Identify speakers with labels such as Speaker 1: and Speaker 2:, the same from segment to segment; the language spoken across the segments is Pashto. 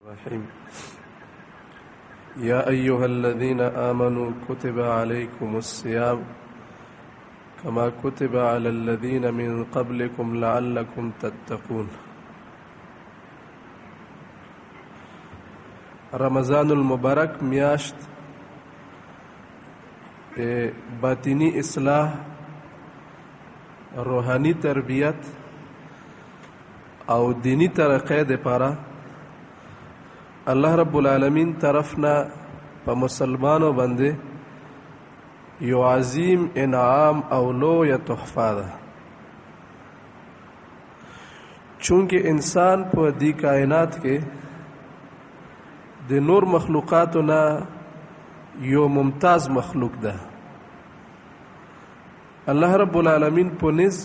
Speaker 1: الرحيم يا أيها الذين آمنوا كتب عليكم الصيام كما كتب على الذين من قبلكم لعلكم تتقون. رمضان المبارک میاشت باطنی اصلاح، روحانی تربیت او دینی ترقی دپاره الله رب العالمین طرفنا په مسلمانو باندې یو عظیم انعام او لویه تحفه ده. چونکه انسان په دې کائنات کې د نور مخلوقاتو نه یو ممتاز مخلوق ده. الله رب العالمین په نس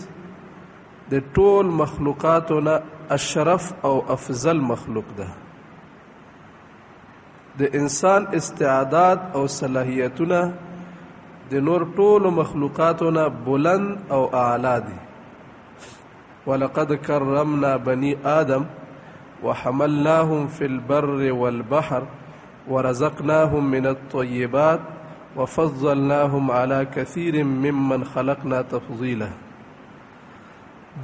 Speaker 1: د ټول مخلوقاتو نه اشرف او افضل مخلوق ده. د انسان استعداد او صلاحیتونه د نور ټول مخلوقاتو نه بلند او اعلی دي. ولقد کرمنا بني آدم وحملناهم في البر والبحر ورزقناهم من الطيبات وفضلناهم على كثير ممن خلقنا تفضيلا.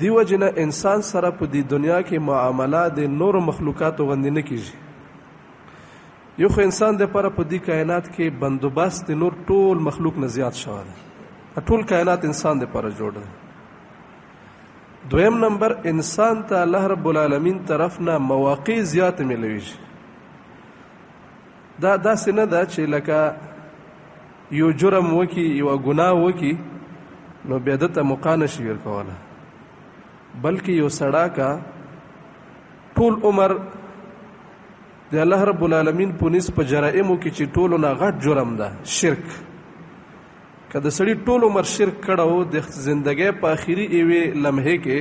Speaker 1: دی وجنه انسان سره په دې دنیا کې معاملات د نور مخلوقاتو غوندې نه کیږي. یو خو انسان د لپاره په دې کائنات کې بندوبست د نور ټول مخلوق نه زیات شوی دی. ټول کائنات انسان د لپاره جوړ دی. دویم نمبر، انسان ته الله رب العالمین طرف نه مواقع زیات ملويږي. دا داسې نه ده چې لکه یو جرم وکي یو ګناه وکي نو بیا دته موقع نشي ورکوله، بلکې یو سړی کا ټول عمر د الله رب العالمین په نس په جرائمو کې چې ټولو نه غټ جرم ده شرک، که د سړي ټول عمر شرک کړو د زندګۍ په آخري ایوې لمحې کې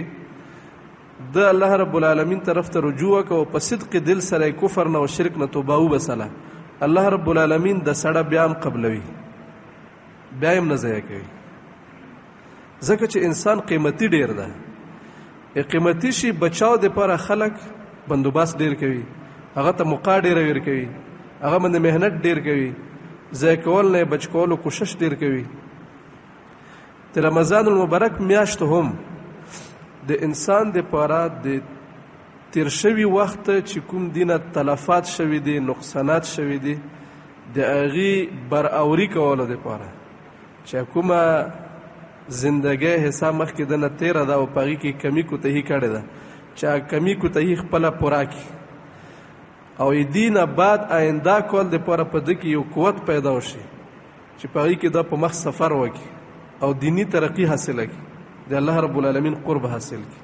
Speaker 1: د الله رب العالمین طرف ته رجوع وکړو، په صدق دل سره کفر نه او شرک نه توبه وبسله، الله رب العالمین د سړی بیا هم قبلوي، بیا هم نه ضایع کوي. ځکه چې انسان قیمتي ډیر ده. قیمتي شي بچاو دپاره خلک بندوبست ډیر کوي، هغه ته موقع ډیره ورکوي، هغه باندې مهنت ډیر کوي، ضایع کول نه بچ کولو کوشش ډیر کوي. د رمضان المبارک میاشت هم د انسان دپاره د تیر شوي وخت چې کوم دینه تلفات شوي دي، نقصانات شوي دي، د هغې براوري کولو دپاره چې کومه زندګۍ حساب مخکې دنه تیره ده او په هغې کې کمی کوتهي کړې ده چې کمی کوتهي خپله پوره کړي او دې نه بعد آینده کول دپاره په ده کې یو قوت پیدا وشي چې په هغې کې دا په مخ سفر وکړي او دینی ترقي حاصله کړي، د الله رب العالمین قرب حاصل کړي.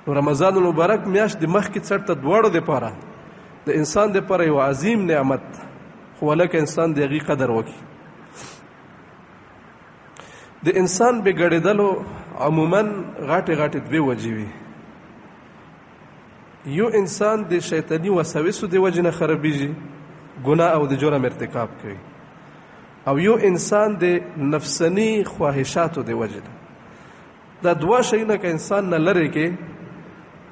Speaker 1: نو رمضان المبارک میاشت د مخکې څټ ته دواړو دپاره د انسان دپاره یو عظیم نعمت، خو ولکه انسان د هغې قدر وکړي. د انسان بګړېدلو عموما غاټې غاټې دوې وجې وي. یو انسان د شیطاني وسوسو د وجې نه خرابېږي، ګناه او د جرم ارتکاب کوي، او یو انسان د نفسني خواهشاتو د وجې نه. دا دوه شیونه که انسان نه لرې کې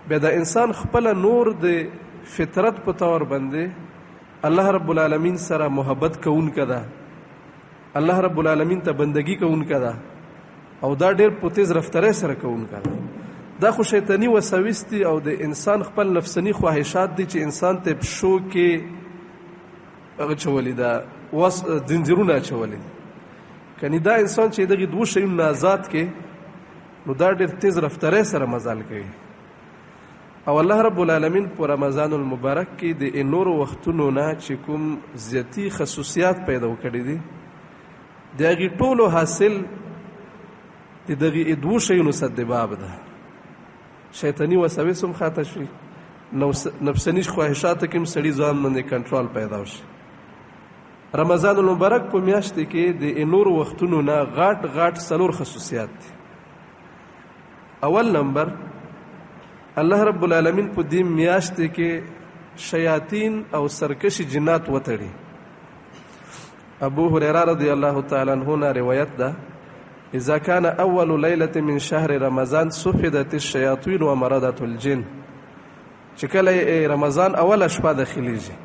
Speaker 1: بیا د انسان خپله نور د فطرت په طور باندې الله رب العالمین سره محبت کوونکه ده، الله رب العالمین ته بندگی کوونکه ده او دا ډېر په تیز رفتارۍ سره کوونکه ده. دا خو شیطاني وسوس دي او د انسان خپل نفسني خواهشات دي چې انسان ته پښو کې هغه چولی ده زنځیرونه اچولی. کنی دا انسان چې دغې دوه شیونو نه آزاد کې نو دا ډېر تیز رفتارۍ سره مزال کوي. او الله رب العالمین په رمضان المبارک کې د نورو وختونو نه چې کوم زیاتی خصوصیات پیدا کړي دي د هغې ټولو حاصل د دغې دوو شیونو سدباب ده. شیطاني وسوس هم ختم شي، نفسني خواهشاتو کې هم سړي ځان باندې کنټرول پیدا شي. رمضان المبارک په میاشت کې د نورو وختونو نه غاټ غاټ څلور خصوصیات دي. اول نمبر، الله رب العالمین په دې میاشت کې شیاطین او سرکشي جنات وتړي. ابو هريره رضی الله تعالی عنہ نه روایت ده، اذا كان اول ليله من شهر رمضان صفدت الشياطين ومرضت الجن، چې کله رمضان اوله شپه داخليږي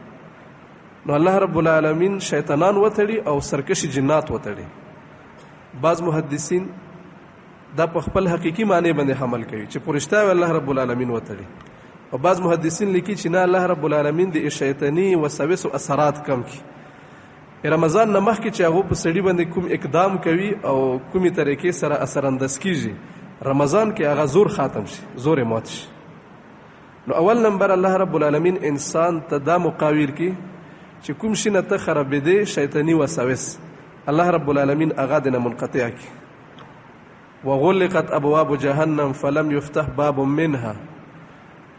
Speaker 1: نو الله رب العالمین شیطانان وتړي او سرکشي جنات وتړي. بعض محدثین دا په خپل حقيقي معنی باندې حمل کوي چې پرشتہ الله رب العالمین وتړي، او بعض محدثین لیکي چې نه الله رب العالمین د شیطانی وسوسو اثرات کم کړي. رمضان نه مخکې چې هغه په سړي باندې کوم اقدام کوي او کومي طریقې سره اثر انداز کیږي رمضان کې هغه زور ختم شي، زور مات شي. نو اول نمبر الله رب العالمین انسان ته دا مقاویر کی چې کوم شي نه ته خرابېدې شیطانی وسوس الله رب العالمین هغه دنه منقطع کی. وغلقت ابواب جهنم فلم يفتح باب منها.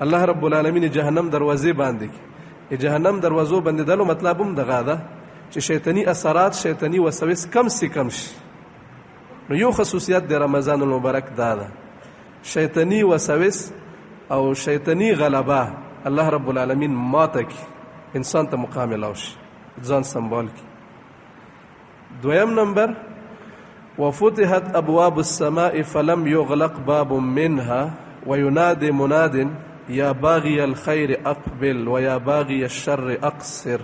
Speaker 1: الله رب العالمین جهنم دروازې باندې کی. جهنم دروازو باندې دلو مطلب هم دغه ده چې شیطانی اثرات شیطانی وسوس کم سي کم شي. نو یو خصوصیت د رمضان المبارک دا ده شیطانی وسوس او شیطانی غلبه الله رب العالمین ماته کی انسان ته مقابل اوش ځان سنبال کی. دویم نمبر وفتحت ابواب السماء فلم يغلق باب منها وينادي مناد يا باغي الخير اقبل ويا باغي الشر اقصر.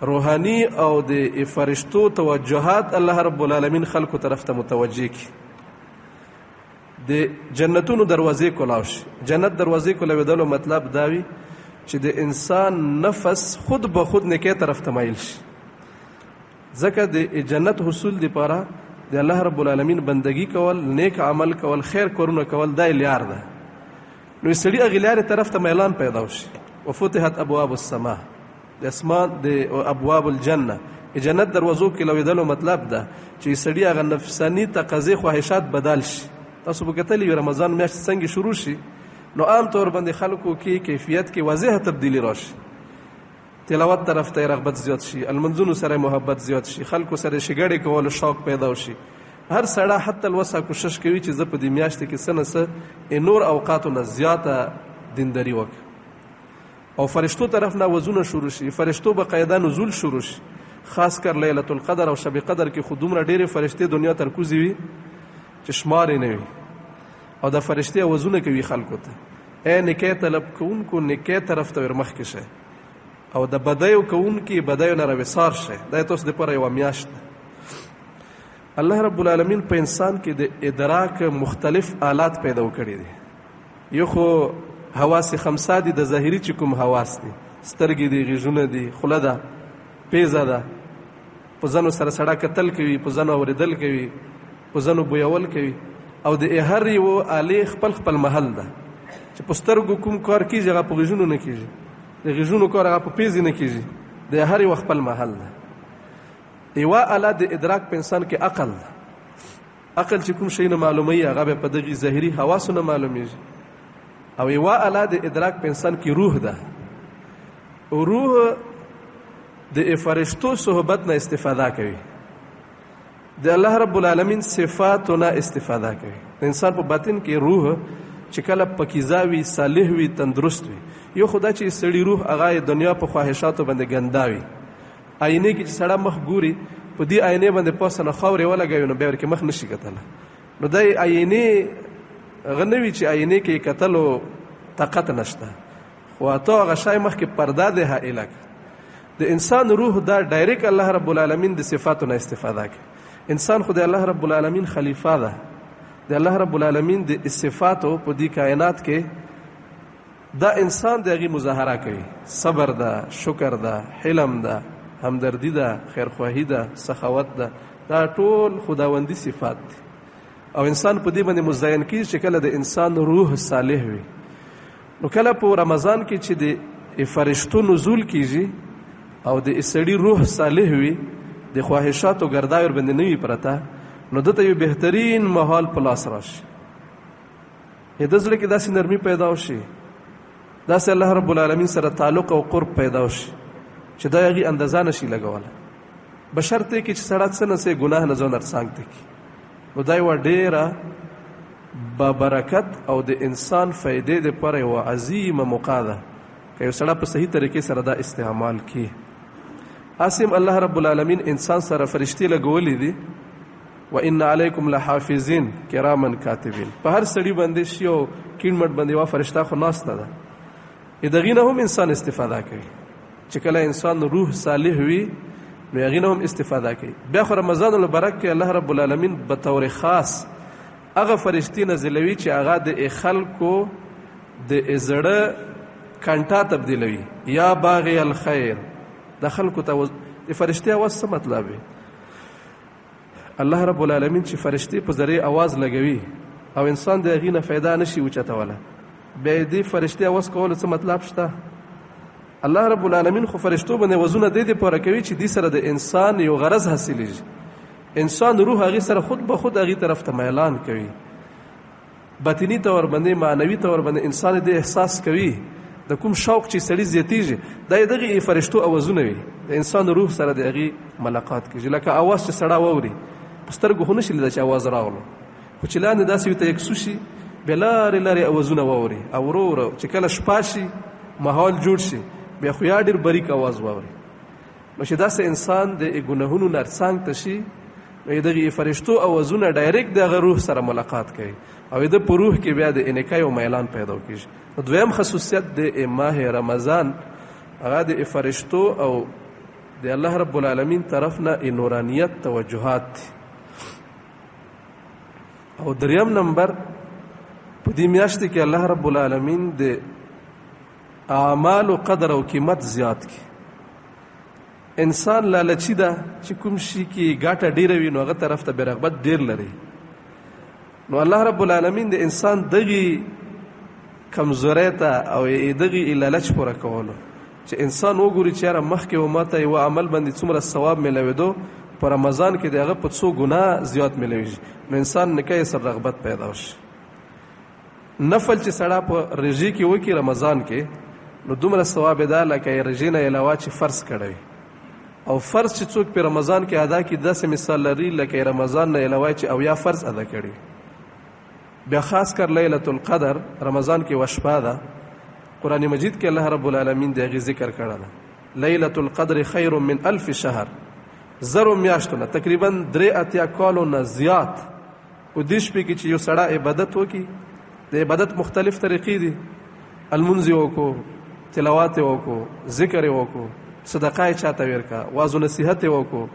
Speaker 1: روحانی او د فرشتو توجهات الله رب العالمین خلقو طرف ته متوجه کی. د جنتونو دروازې کولاوش جنت دروازې کولو مطلب داوی چې د انسان نفس خود به خود نیکه طرف ته مایل شي. ځکه د جنت حصول لپاره د الله رب العالمین بندگی کول، نیک عمل کول، خیر کارونه کول دا لار ده. نو سړي اغلار طرف ته میلان پیدا وشي. وفتحت ابواب السماء د اسمان د ابواب الجنه جنت دروازو کې لویدلو مطلب ده چې سړي هغه نفسانی تقاضې خواهشات بدل شي. تاسو به کتلی رمضان میاشت څنګه شروع شي نو عام طور باندې خلکو کې کیفیت کې واضحه تبدیلی راشي. تلاوت طرف ته رغبت زیات شي، المنځونو سره محبت زیات شي، خلکو سره شګړې کول شوق پیدا شي. هر سړی حتی الوسع کوشش کوي چې زه په دې میاشت کې سنسه نور اوقاتو نه زیاته دینداری وکړم. او فرشتو طرف نه وزونه شروع شي، فرشتو به قاعده نزول شروع شي. خاص کر ليله القدر او شب قدر کې خودمره ډېرې فرشتي دنیا تر کوزي وي چې شمار نه وي او د فرشتي وزونه کوي خلکو ته اے نکه طلب کوونکو نکه طرف ته ورمخ کې شه او د بدایو کوونکي بدایو نه راوسار شه. دا تاسو د پاره یو میاشت. الله رب العالمین په انسان کې د ادراک مختلف آلات پیدا کړی دي. یو خو حواس خمسه دي د ظاهري چې کوم حواس دي، سترګې دي، غوږونه دي، خوله ده، پیزه ده، په ځانو سره سړی کتل کوي، په ځانو اورېدل کوي، په ځانو بویول کوي. او د هر یو آلې خپل خپل محل ده چې په سترګو کوم کار کیږي هغه په غوږونو نه کیږي، د غوږونو کار هغه په پیزې نه کیږي، د هر یو خپل محل ده. یوه آله د ادراک په انسان کې عقل ده. عقل چې کوم شی نه معلوموي هغه په دغې ظاهري حواسو نه معلومیږي. او یوه آله د ادراک په انسان کې روح ده. روح د فرشتو صحبت نه استفاده کوي، د الله رب العالمین صفاتو نه استفاده کوي. د انسان په باطن کې روح چې کله پکیزه وي، صالح وي، تندرست وي. یو خدا چې سړی روح هغه دنیا په خواهشاتو باندې ګنده وي. آینه کې چې سړی مخ ګوري په دې آینه باندې پاسه نه خاورې ولګوي نو بیا ورکې مخ نشي کتلی. نو د آینې هغه نه وي چې آینې کې کتلو طاقت نشته، خو اته هغه شی مخکې پرده ده هائله. د انسان روح دا ډایرکټ الله رب العالمین د صفاتو نه استفاده کوي. انسان خو د الله رب العالمین خلیفہ ده. د الله رب العالمین د صفاتو په دې کائنات کې دا انسان دغه مظاهره کوي. صبر ده، شکر ده، حلم ده، همدردی ده، خیرخواهی ده، سخاوت ده. دا ټول خداوندی صفات دي. او انسان په دې باندې مزین کیږي چې کله د انسان روح صالح وي. نو کله په رمضان کې چې د فرشتو نزول کیږي او د سړي روح صالح وي، د خواهشاتو ګرداور باندې نه وي پرته، نو دته یو بهترین ماحول په لاس راشي. د زړه کې داسې نرمي پیدا وشي، داسې الله رب العالمین سره تعلق او قرب پیدا وشي چې دا یې اندازه نشي لګوله. بشرطه کې چې سړی څه نه سي ګناه نه ځان ارسانګ تکي. نو دا یو ډیره با برکت او د انسان فائدې لپاره یو عظیمه موقع ده که یو سړی په صحیح طریقې سره دا استعمال کړي. اسیم الله رب العالمین انسان سره فرشتي لګولې دي. وان علیکم لحافظین کراما کاتبین. په هر سړي باندې شی او کینمټ باندې وا فرشتہ خو ناشته ده دغې نه هم انسان استفاده کوي چې کله انسان روح صالح وي نو هغې نه هم استفاده کوي. بیا خو رمضان المبارک کې الله رب العالمین به طور خاص هغه فرشتې نازلوي چې هغه د خلکو د زړه کانټا تبدیلوي. یا باغی الخیر، د خلکو ته د فرشتې اواز څه مطلب وي؟ الله رب العالمین چې فرشتې په ذریعه اواز لګوي او انسان د هغې نه فایده نشي اوچتولی، بیا دې فرشتې اواز کولو څه مطلب شته؟ الله رب العالمین خو فرشتو باندې وزونه دې دپاره کوي چې دې سره د انسان یو غرض حاصلېږي. انسان روح هغې سره خود به خود هغې طرف ته میلان کوي، باطني طور باندې معنوي طور باندې انسان دې احساس کوي د کوم شوق چې سړي زیاتېږي دا یې دغې فرشتو اوازونه وي، د انسان روح سره د هغې ملاقات کېږي. لکه اواز چې سړی واوري په سترګو خو نشي لیده چې اواز راغلو، خو چې لاندې داسې ورته یکسو شي بیا لارې لارې اوازونه واوري او ورو ورو چې کله شپه شي ماحول جوړ شي بیا خو یا ډېر باریک اواز واوري. نو چې داسې انسان د ګناهونو نه څنګ ته شي نو دغې فرشتو اوازونه ډایرکټ د هغه روح سره ملاقات کوي او د په روح کې بیا د انکای او میلان پیدا کېږي. دویم خصوصیت د ماه رمضان هغه د فرشتو او د الله رب العالمین طرف نه نورانیت توجهات دي. او دریم نمبر په دې میاشت کې الله رب العالمین د اعمالو قدر او قیمت زیات کی. انسان لالچی ده چې کوم شي کې ګاټه ډیره وي نو هغه طرف ته برغبت ډیر لري. نو الله رب العالمین د انسان دغه کمزورۍ ته او دغه لالچ پوره کولو چې انسان وګوري چې یاره مخکې و ماته یو عمل باندې څومره ثواب میلاوېدو په رمضان کې د هغه په څو ګناه زیات میلاوېږي نو انسان نکای سره رغبت پیدا شي. نفل چې سړی په رژې کې وکړي رمضان کې نو دومره ثواب ده لکه رژې نه علاوه چې فرض کړی او فرض چې څوک په رمضان کې ادا کړي داسې مثال لري لکه رمضان نه علاوه چې اویا فرض ادا کړي. بیا خاص کر لیلة القدر رمضان کې وشپه ده، قرآن مجید کې الله رب العالمین د هغې ذکر کړی ده. لیلة القدر خیر من 1000 شهر، زرو میاشتو نه تقریبا 83 کالو نه زیات په دې شپې کې چې یو سړی عبادت وکړي. د عبادت مختلف طریقې دي، المنځ یې وکړو، تلاوات یې وکړو، ذکر یې وکړو، صدقه یې چاته ورکړه، واعظ و نصیحت یې وکړو،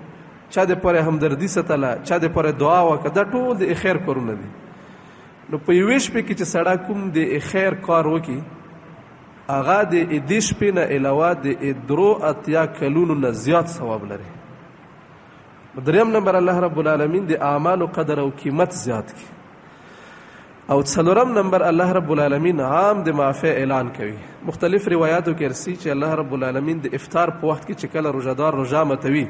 Speaker 1: چا دپاره همدردي ستله، چا دپاره دعا وکړه. دا ټول د خیر کارونه دي. نو په یوې شپې کې چې سړی کوم د خیر کار وکړي هغه د دې شپې نه علاوه د 83 کلونو نه زیات ثواب لري. دریم نمبر الله رب العالمین د اعمالو قدر او قیمت زیات کی. او څلورم نمبر الله رب العالمین عام د معافی اعلان کوي. مختلف روایاتو کې رسي چې الله رب العالمین د افطار په وخت کې چې کله روزادار روزه ماتوي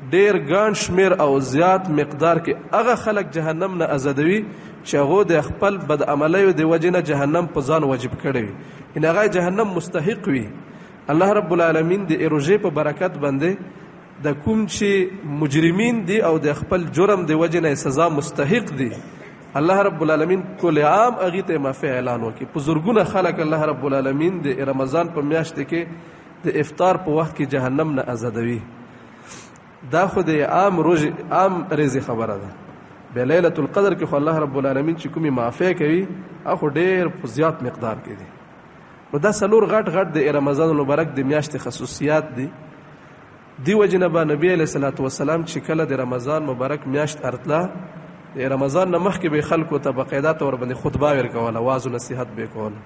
Speaker 1: ډیر ګڼ شمیر او زیات مقدار کې هغه خلک جهنم نه آزادوي چې هغه د خپل بد عملیو د وجې نه جهنم په ځان واجب کړی وي، ان هغه جهنم مستحق وي. الله رب العالمین د روژې په برکت باندې د کوم چې مجرمین دي او د خپل جرم د وجې نه سزا مستحق دي الله رب العالمین کل عام هغې ته معافی اعلان وکړي. په زرګونه خلک الله رب العالمین د رمضان په میاشت کې د افطار په وخت کې جهنم نه آزادوي. دا خو د عام ریزې خبره ده. بیا لیلة القدر کې خو الله رب العالمین چې کومې معافی کوي هغه ډېر په زیات مقدار کې دي. نو دا څلور غټ د رمضان المبارک د میاشتې خصوصیات دي. دی وجې نه به نبي علیه صلات وسلام چې کله د رمضان مبارک میاشت ارتله د رمضان نه مخکې به خلکو ته باقاعده طور باندې خطبه ورکوله، واعظ و نصیحت به یې کوله.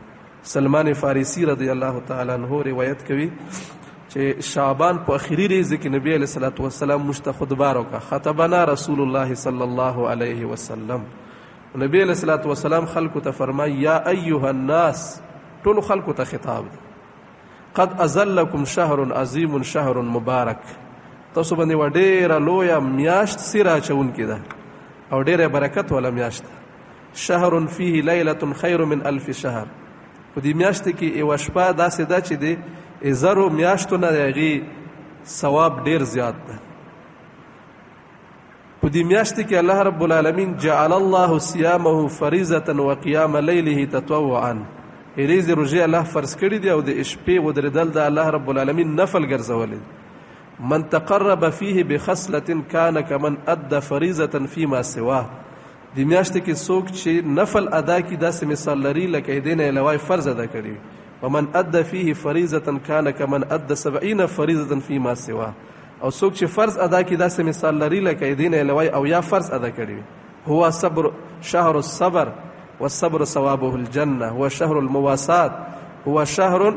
Speaker 1: سلمان فارسی رضی الله تعالی عنه روایت کوي چې شعبان په اخري ریزه کې نبی علیه صلات وسلام موږ ته خطبه راکړه. خطبنا رسول الله صلی الله علیه وسلم. نبی علیه صلات وسلام خلکو ته فرمایي یا ایها الناس، ټولو خلکو ته خطاب دی، قد ازلکم شهر عظیم شهر مبارک، تاسو باندې یوه ډېره لویه میاشت سیره اچونکې ده او ډېره برکت والا میاشت. شهر فیه لیلة خیر من 1000 شهر، په دې میاشت کې یوه شپه داسې ده چې د زرو میاشتو نه د هغې ثواب ډېر زیات ده. په دې میاشت کې الله رب العالمین جعل الله صیامه فریضة وقیام لیله تطوعا، ریزې روژې الله فرض کړي دي او د شپې ودرېدل د الله رب العالمین نفل ګرځولی. من تقرب فيه بخصلة كان كمن ادى فریضة فيما سواه، د میاشت کې څوک چې نفل ادا کړي داسې مثال لري لکه دې نه علاوه فرض ادا کړي. ومن ادى فيه فریضه كان كمن ادى 70 فریضه فيما سواه. او څوک چې فرض ادا کړي داسې مثال لري لکه دین علاوه او یا فرض ادا کړي. هو صبر شهر الصبر والصبر ثوابه الجنه، هو شهر المواساة، هو شهر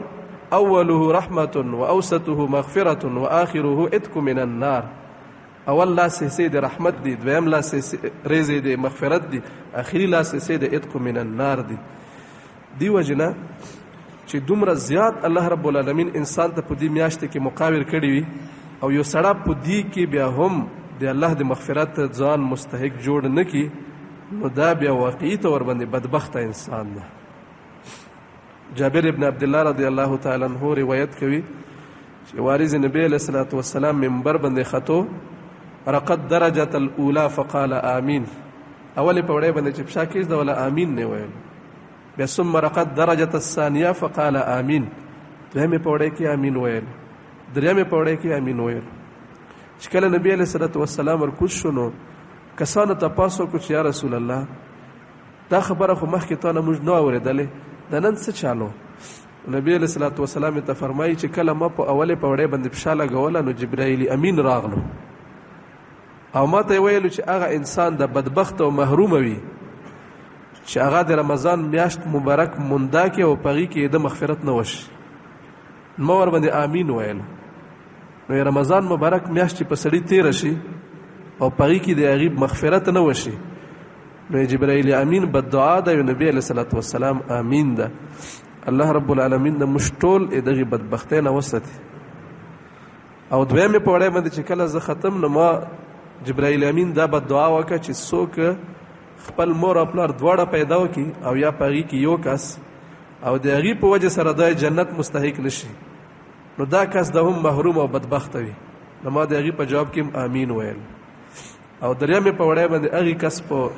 Speaker 1: اوله رحمه واوسطه مغفره واخره عتق من النار. اول لاس حصے د رحمت دی، دویم لاس ریزه د مغفرت دی، اخیری لاس حصے د عتق من النار دی. دی وجنه چې دومره زیات الله رب العالمین انسان ته په دې میاشت کې مقابر کړی وي او یو سړی په دې کې بیا هم د الله د مغفرت ځان مستحق جوړ نه کی، نو دا بیا واقعي طور باندې بدبخته انسان ده. جابر ابن عبد الله رضی الله تعالی عنہ روایت کوي چې وارث نبی علیہ الصلوۃ والسلام منبر باندې خطو رقد درجه الاولى فقال امين. اول په وړه باندې چې پښا کېږي دا ولا امين نه ویل. بیا ثم رقد درجه الثانيه فقال امين. دویمه په وړه کې امين ویل. دریمه په وړه کې امين ویل. چې کله نبی علیہ الصلوۃ والسلام ورکوش شنو کسانو ته پاسو کو چې یا رسول الله دا خبره خو مخکې تا نه موږ نه اورېدلې، دا نن څه چالو؟ نبی علیہ الصلوۃ والسلام ته فرمایي چې کله ما په اوله په وړه باندې پښا لګوله نو جبرائیل امین راغلو او ما ته ویلو چې هغه انسان د بدبخت او محروم وي چې هغه د رمضان میاشت مبارک موندا کې او پغی کې د مغفرت نه وشي. نو ور باندې امین ویل. نو رمضان مبارک میاشت په سړی تیر شي او پغی کې د غیب مغفرت نه وشي، نو جبرائیل امین بد دعا ده. نبی علیہ الصلوۃ والسلام امین ده. الله رب العالمین د مشټول دغه بدبختۍ نه وساتي. او دویمه په وړه باندې چې کله ز ختم نو ما جبرائیل امین دا بد دعا وکړه چې څوک خپل مور او پلار دواړه پیدا وکي او یا پغی کې یو کس او د غیب په وجه سره د جنت مستحق نشي، نو دا کس د هم محروم او بدبخت وي. نو ما د غیب په جواب کې امین ویل. او دریمه په وړه باندې هغه کس په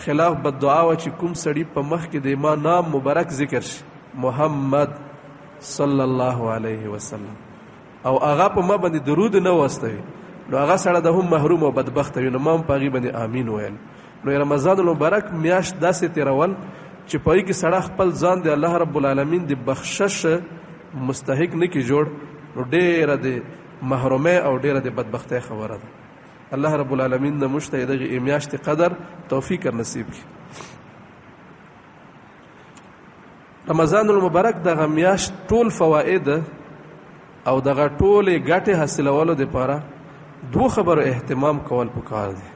Speaker 1: خلاف بد دعا و چې کوم سړی په مخ کې د ما نام مبارک ذکر شي محمد صلی الله علیه وسلم او هغه په ما باندې درود نه واستوي، نو هغه سره د هم محروم او بدبخت وي. نو ما په هغه باندې امین ویل. نو رمضان المبارک میاشت داسې تیرول چې په کې سړی خپل ځان د الله رب العالمین د بخشش مستحق نه کی جوړ، نو ډیره د محرومه او ډیره د بدبختی خبره ده. الله رب العالمین د مشته دغه میاشت قدر توفیق نصیب کړي. رمضان المبارک دغه میاشت ټول فواید او دغه ټول ګټه حاصلولو لپاره دوه خبرو اهتمام کول پکار دي.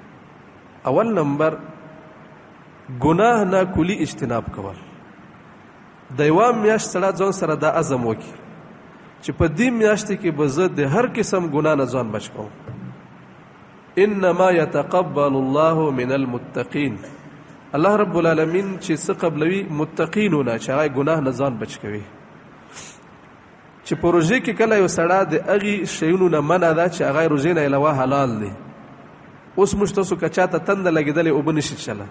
Speaker 1: اول نمبر گناه نه کلی اجتناب کول. د یو میاشت سره ځان سره د عزم وکي چې په دې میاشت کې به زه د هر قسم ګناه نه ځان بچ کوم. انما يتقبل الله من المتقين. الله رب العالمین چې څه قبلوي متقینونه چې هغه ګناه نه ځان بچ کوي. چې پروژې کې کله یو سړی د هغې شیونو نه منع ده چې هغه روژې نه علاوه حلال دی. اوس موږ تاسو که چا ته تنده لګېدلې اوبه نشي څښلی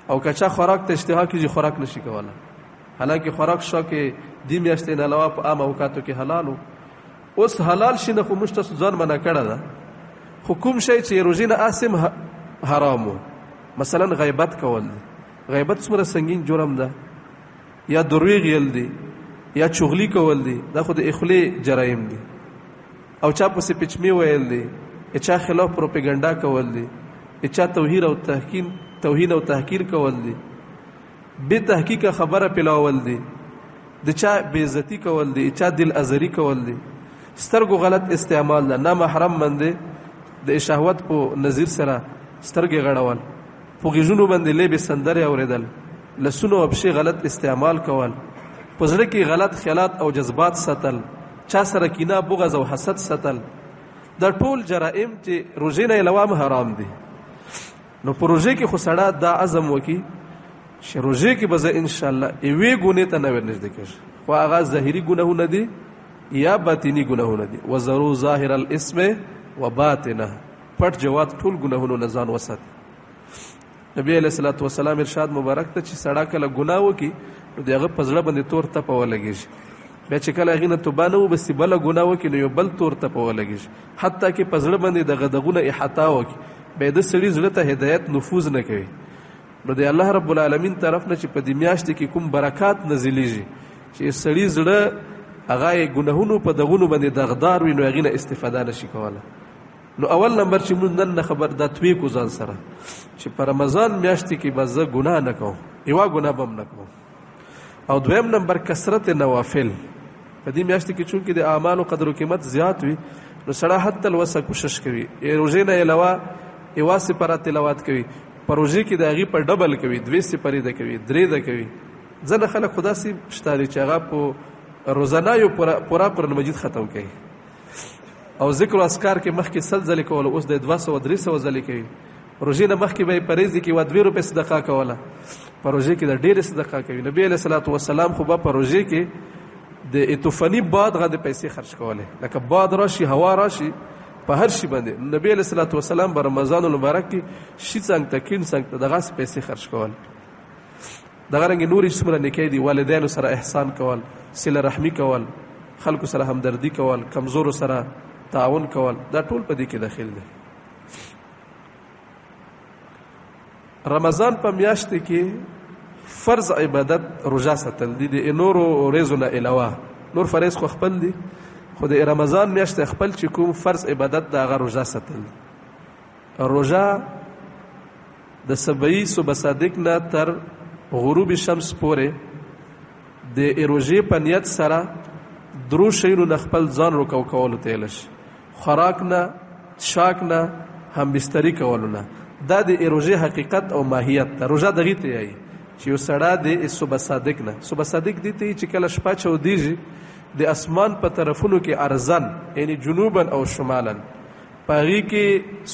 Speaker 1: او که چا خوراک ته اشتها کېږي خوراک نشي کولی، حالانکه خوراک شاکې دې میاشتې نه علاوه په عام اوقاتو کې حلال و. اوس حلال شي نه خو موږ تاسو ځان منع کړی ده، خو کوم شی چې روژې نه اسم حرام و، مثلا غیبت کول دی. غیبت څومره سنگین جرم ده، یا دروغ ویل دی، یا چغلی کول دی، دا خو د اخلی جرایم دی. او چا پسې پچمی ویل دی، چا خلاف پروپاګاندا کول دی، چا توهین او تحقیر کول دی، به تحقیق خبره پلاول دی، د چا بے عزتی کول دی، چا دل ازری کول دی، سترګو غلط استعمال ده، نه محرم باندې د شهوت په نظیر سره سترګې غړول، په غوږونو باندې لبې سندرې اوریدل، لسونو او پښې غلط استعمال کول، په زړه کې غلط خیالات او جذبات ساتل، چا سره کینه بغض او حسد ساتل، دا ټول جرائم چې روژې نه علاوه حرام دي. نو په روژې کې خو سړی دا عزم وکړي چې روژې کې به زه انشاءالله یوې ګناه ته نه ورنږدې کېږم، خو هغه ظاهري ګناهونه دي یا باطني ګناهونه دي. وذروا ظاهر الاسم وباطنه، پټ جوات ټول ګناهونو نه ځان وساتي. نبی علیہ الصلوۃ والسلام ارشاد مبارک ته چې سړی کله ګناه وکړي نو د هغه په زړه باندې تور تپه ولګېږي، بیا چې کله هغې نه توبه نه وباسي بله ګناه وکړي نو یو بل تور تپه ولګېږي، حتی کې په زړه باندې دغه دغونه احاطه وکړي، بیا د سړي زړه ته هدایت نفوذ نه کوي. نو د الله رب العالمین طرف نه چې په دې میاشت کې کوم برکات نازلیږي، چې سړي زړه هغه ګناهونو په دغونو باندې دغدار وي نو هغې نه استفاده نشي کوله. نو اول نمبر چې موږ نن نه خبر دا توی کو ځان سره چې په رمضان میاشتې کې به زه ګناه نه کوم، یوه ګناه به هم نه کوم. او دویم نمبر کثرت نوافل. په دې میاشتې کې چونکې د اعمالو قدر و قیمت زیات وي نو سړی حتی الوسه کوشش کوي روژې نه علاوه یوه سپاره تلاوت کوي، په روژې کې د هغې په ډبل کوي، 2 سپارې ده کوي، 3 ده کوي. ځنه خلک خو داسې شته دي چې هغه په روزانایو پوره قرآن مجید ختم کوي او ذکر و اذکار کې مخکې 100 ځلې کوله، اوس د 200-300 ځلې کوي. روژې نه مخکې به یې په ریزې کې 2 روپۍ صدقه کوله، په روژې کې د ډېرې صدقه کوي. نبي علیه الصلاة والسلام خو به په روژې کې د اتوفني باد غندې پیسې خرج کولې، لکه باد راشي هوا راشي په هر شي باندې. نبی علیه الصلاة والسلام په رمضان المبارک کې شي څنګ ته کیڼ څنګ ته دغسې پیسې خرج کول. دغه رنګې نورې څومره نیکۍ دي، والدینو سره احسان کول، صله رحمي کول، خلکو سره همدردي کول، کمزورو سره تعاون کول، دا ټول په دې کې داخل دي. رمضان په میاشت کې فرض عبادت روژه ساتل دي، د نورو ورځو نه علاوه. نور فرض خو خپل دي، خو د رمضان میاشت خپل چې کوم فرض عبادت د هغه روژه ساتل. روژه د سبعی صبح صادق نه تر غروب شمس پورې د روژې په نیت سره 3 شیانو نه خپل ځان رکو کولو ته شي: خوراک نه، څښاک نه، همبستري کولو نه. دا د روژې حقیقت او ماهیت ده. روژه دغې ته یایي چې یو سړی د صبح صادق نه، صبح صادق دې ته چې کله شپه چودېږي د اسمان په طرفونو کې ارزن یعنی جنوبا او شمالا په هغې کې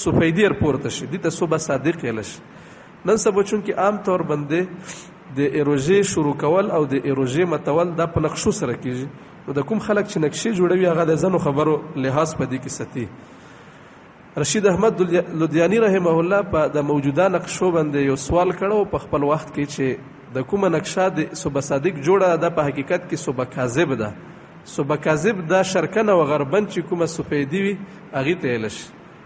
Speaker 1: سفیدي پورته شي، دې ته صبح صادق ویلی شي. نن سبا چونکې عام طور باندې د روژې شروع کول او د روژې ماتول دا په نقشو سره کېږي. نو د کوم خلک چې نقشې جوړوي هغه د ځینو خبرو لحاظ په دې کې ساتي. رشید احمد لودیانی رحمه الله په د موجوده نقشو باندې یو سوال کړو په خپل وخت کې چې د کومه نقشه د صبح صادق جوړه ده، په حقیقت کې صبح کاذب ده. صبح کاذب دا شرقن او غربن چې کومه سفیدي وي هغې ته ویلی شي،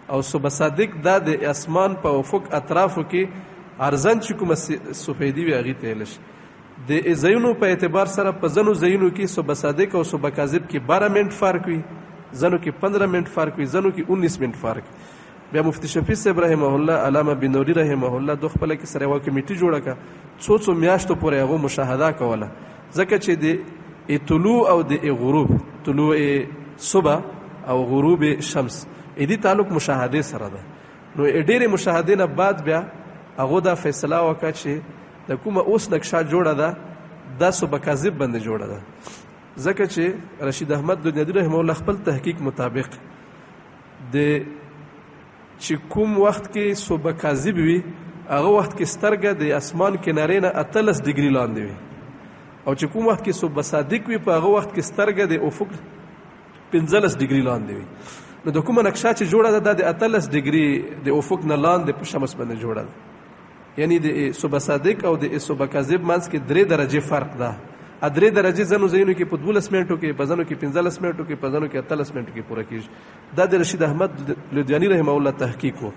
Speaker 1: او صبح صادق دا د اسمان په افق اطرافو کې ارزن چې کومه سفیدي وي هغې ته ویلی شي. د ځایونو په اعتبار سره په ځینو ځایونو کې صبح صادق او صبح کاذب کې 12 منټ فرق وي، ځینو کې 15 منټ فرق وي، ځینو کې 19 منټ فرق. بیا مفتی شفیع صاحب رحمه الله، علامه بنوري رحمه الله دو خپله کې سره یوه کمیټي جوړه کړه، څو میاشتو پورې هغو مشاهده کوله، ځکه چې د طلوع او د غروب، طلوع صبح او غروب شمس دې تعلق مشاهده سره ده. نو ډېرې مشاهدې نه بعد بیا هغو دا فیصله وکړه چې د کومه اوس نقشه جوړه ده دا صبح کاذب باندې جوړه ده، ځکه چې رشید احمد لودیانی رحمه الله خپل تحقیق مطابق د چې کوم وخت کې صبح کاذب وي هغه وخت کې سترګه د اسمان کنارې نه 18 ډیګري لاندې وي، او چې کوم وخت کې صبح صادق وي په هغه وخت کې سترګه د افق 15 ډیګري لاندې وي. نو د کومه نقشه چې جوړه ده د 18 ډیګري د افق نه لاندې په شمس باندې جوړه ده، یعنی د صبح صادق او د صبح کاذب منځ کې 3 درجې فرق ده. 3 درجې ځینو ځایونو کې په 12 منټو کې، په ځینو کې 15 منټو کې، په ځینو کې 18 منټو کې پوره کېږي. دا د رشید احمد لودیانی رحمه الله تحقیق و.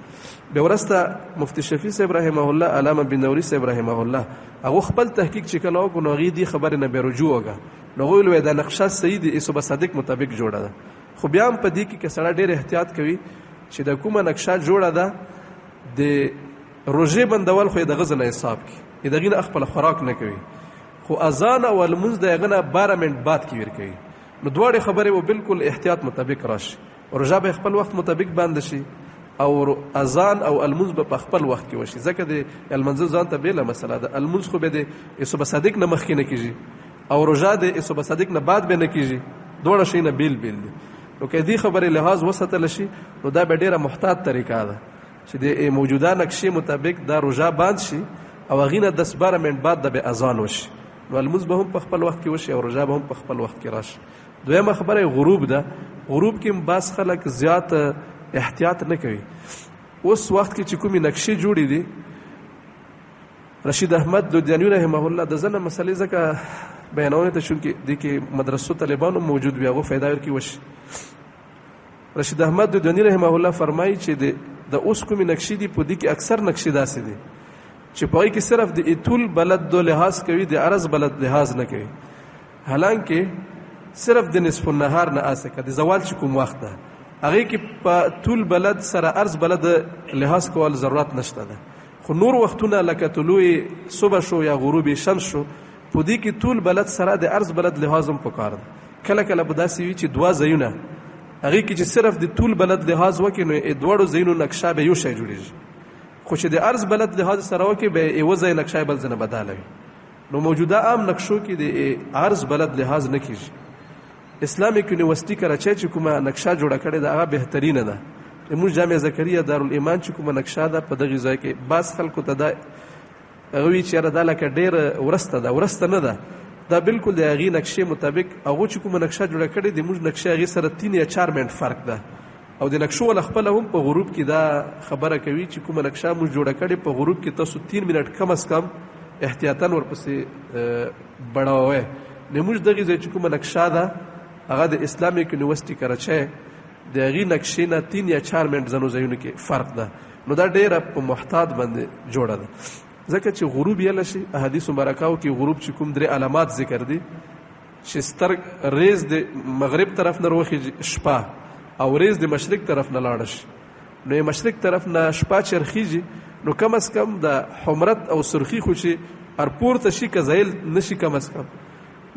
Speaker 1: بیا وروسته مفتی شفیع صاحب رحمه الله، علامه بنوري صاحب رحمه الله هغو خپل تحقیق چې کله وکړو نو هغې دې خبرې نه بیا رجوع وکړه، نو هغوی ویل دا نقشه صحیح د صبح صادق مطابق جوړه ده. خو بیا هم په دې کې که سړی ډېر احتیاط کوي چې د کومه نقشه جوړه ده د روژې بندول خو یې د غزه نه حساب کړي، د هغې نه خپله خوراک نه کوي، خو اذان او المنځ د هغه نه 12 منټ بعد کې ورکوي. نو دواړې خبرې به بالکل احتیاط مطابق راشي، روژه به خپل وخت مطابق باندې شي او اذان او المنځ به په خپل وخت کې وشي، ځکه د المنځ ځان ته بېله مسله ده. المنځ خو به د صبح صادق نه مخکې نه کېږي او روژه د صبح صادق نه بعد به نه کېږي، دواړه شیونه بیل بیل دي. نو که دې خبرې لحاظ وساتل شي نو دا به ډېره محتاط طریقه ده چې د موجوده نقشې مطابق دا روژه بند شي او هغې نه 10-12 منټ بعد د به اذان وشي، نو المنځ به هم په خپل وخت کې وشي او روژه به هم په خپل وخت کې راشي. دویمه خبره غروب ده. غروب کې بعض خلک زیات احتیاط نه کوي. اوس وخت کې چې کومې نقشې جوړې دي، رشید احمد لودیانی رحمه الله د ځنه مسلې ځکه بیانونه ته چونکې دې کې مدرسو طالبانو موجود وي هغو فایده ورکړي وشي. رشید احمد لودیانی رحمه الله فرمایي چې د اوس کومې نقشې دي په دې کې اکثر نقشې داسې دي چې په هغې کې صرف د طول بلد دو لحاظ کوي، د عرض بلد لحاظ نه کوي. حالانکه صرف د نصف النهار نه اسکه د زوال چې کوم وخت ده هغه کې په طول بلد سره عرض بلد لحاظ کول ضرورت نشته ده خو نور وختونه لکه طلوع صبح شو یا غروب شمس شو په دې کې طول بلد سره د عرض بلد لحاظ هم پکار ده کله کله به داسې وي چې دوه ځایونه هغه کې چې صرف د طول بلد لحاظ وکړي نو دوړو ځایونو نقشه به یو شی جوړیږي خو چې د عرض بلد لحاظ سره وکړي به یو ځای نقشه بل ځای نه بدلوي نو موجوده عام نقشو کې د عرض بلد لحاظ نه کیږي اسلامیک یونیورسيټي کراچۍ چې کومه نقشه جوړه کړې ده هغه بهترینه ده موږ جامع زکریا دارالایمان چې کومه نقشه ده په دغه ځای کې بعض خلکو ته دا هغوی چې دا لکه ډېره ورسته نه ده دا بالکل د هغې نقشې مطابق هغو چې کومه نقشه جوړه کړې د موږ نقشه هغې سره 3 یا 4 منټ فرق ده او د نقشو والا خپله هم په غروب کې دا خبره کوي چې کومه نقشه موږ جوړه کړې په غروب کې تاسو 3 منټ کم از کم احتیاطاً ورپسې بړاوئ نو موږ دغې ځای چې کومه نقشه ده هغه د اسلامیک یونیورسيټي کراچۍ د هغې نقشې نه 3 یا 4 منټ ځینو ځایونو کې فرق ده نو دا ډېره په محتاط باندې جوړه ده ځکه چې غروب یله شي احادیثو مرکاو کې غروب چې کوم 3 علامات ذکر دي چې سترګ ریز د مغرب طرف نه روخیږي شپه او ریز د مشرق طرف نه لاړه شي نو مشرق طرف نه شپه چرخیږي نو کم از کم د حمرت او سرخی خو چې پورته شي که زایل نشي کم از کم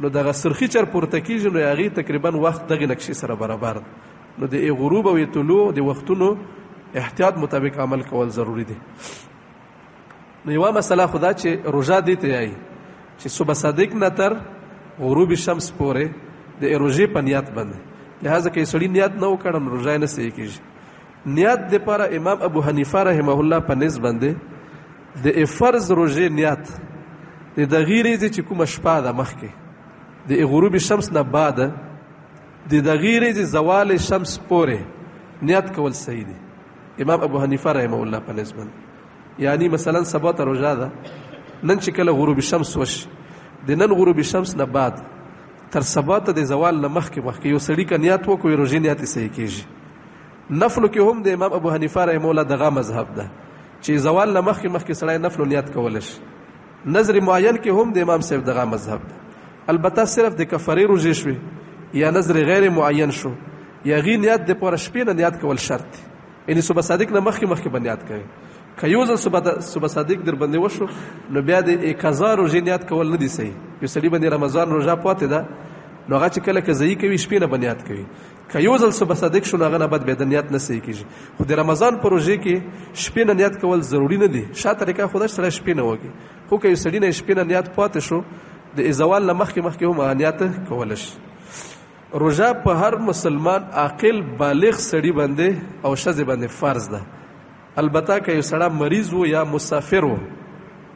Speaker 1: نو دغه سرخی چر پورته کېږي نو هغې تقریبا وخت دغې نقشې سره برابر ده نو د غروب او طلوع د وختونو احتیاط مطابق عمل کول ضروری دی نو یوه مسله خو دا چې روژه دې ته یایي چې صبح صادق نه تر غروب شمس پورې د روژې په نیت باندې لہذا که سړي نیت نه وکړ نو روژه نه صحیح کېږي نیت دپاره امام ابو حنیفه رحمه الله په نس باندې د فرض روژې نیت د دغې ورځې چې کومه شپه ده مخکې د غروب شمس نه بعد د دغې ورځې زوال شمس پورې نیت کول صحیح دی امام ابو حنیفه رحمه الله په نس باندې یعنی مثلا سبا ته روژه ده نن چې کله غروب شمس وشي د نن غروب شمس نه بعد تر سبا ته د زوال نه مخکې یو سړي که نیت وکړي روژې نیت یې صحیح کېږي نفلو کې هم د امام ابو حنیفه رحمه الله دغه مذهب ده چې زوال نه مخکې سړی نفلو نیت کولی شي نظر معین کې هم د امام صاحب دغه مذهب ده البته صرف د کفارې روژې شوې یا نظر غیر معین شو یا غي نیت دپاره شپې نه نیت کول شرط دی یعنې صبح صادق نه مخکې به نیت کوي که یو ځل صبح صادق در باندې وشو نو بیا د قضا روژې نیت کول نه دي صحیح یو سړي باندې رمضان روژه پاتې ده نو هغه چې کله قضایي کوي شپې نه به نیت کوي که یو ځل صبح صادق شو نو هغه نه بعد بیا د نیت نه صحیح کېږي خو د رمضان په روژې کې شپې نه نیت کول ضروري نه دي شا طریقه خو دا چې سړی شپې نه وکړي خو که یو سړي نه شپې نه نیت پاتې شو د زوال نه مخکې هم هغه نیت کولی شي روژه په هر مسلمان عاقل بالغ سړي باندې او ښځې باندې فرض ده البته که یو سړی مریض و یا مسافر و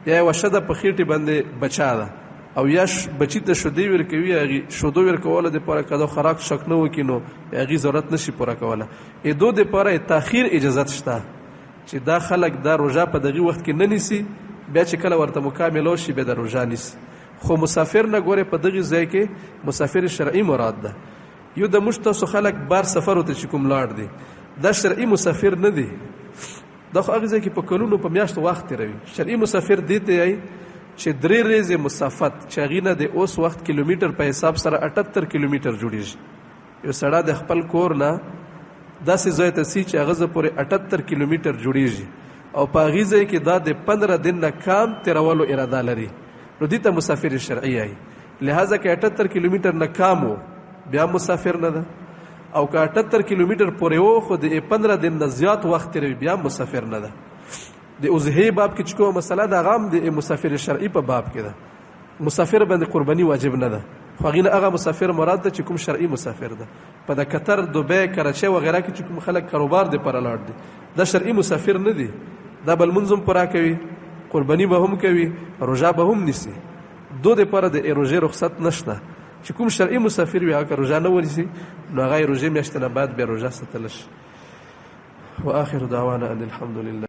Speaker 1: یا یوه ښځه په خېټې باندې بچا ده او یا بچی ته شیدې ورکوي هغې شیدو ورکولو دپاره که دا خوراک شک نه وکړي نو هغې ضرورت نشي پوره کولی دو دپاره تاخیر اجازت شته چې دا خلک دا روژه په دغې وخت کې نه نیسي بیا چې کله ورته مکامله شي بیا د روژه نیسي خو مسافر نه ګورې په دغې ځای کې مسافر شرعي مراد ده یو د موږ تاسو خلک بار سفر ته چې کوم لاړ دي دا شرعي مسافر نه دی دا خو هغه ځای کې په کلونو په میاشتو وخت تېروي شرعي مسافر دې ته یایي چې 3 ورځې مسافت چې هغې نه د اوس وخت کیلومیټر په حساب سره 78 کیلومیټر جوړېږي یو سړی د خپل کور نه داسې ځای ته ځي چې هغه ځای پورې 78 کیلومیټر جوړېږي او په هغې ځای کې دا د 15 دن نه کام تېرولو اراده لري نو دې ته مسافر شرعي یایي لہذا که 78 کیلومیټر نه کام و بیا مسافر نه ده او که 78 کیلومیټر پورې و خو د 15 دن نه زیات وخت تېروي بیا مسافر نه ده د اضحیې باب کې چې کومه مسله ده هغه هم د مسافر شرعي په باب کې ده مسافر باندې قرباني واجب نه ده خو هغې نه هغه مسافر مراد ده چې کوم شرعي مسافر ده په د قطر دوبۍ کراچۍ وغیره کې چې کوم خلک کاروبار دپاره لاړ دي دا شرعي مسافر نه دي دا به لمونځ هم پوره کوي قرباني به هم کوي روژه به هم نیسي دو دپاره د روژې رخصت نشته چې کوم شرعي مسافر وي هغه که روژه نه ونیسي نو هغه یې روژې میاشتې نه بعد بیا روژه ساتلی شي واخر دعوانا ان الحمد لله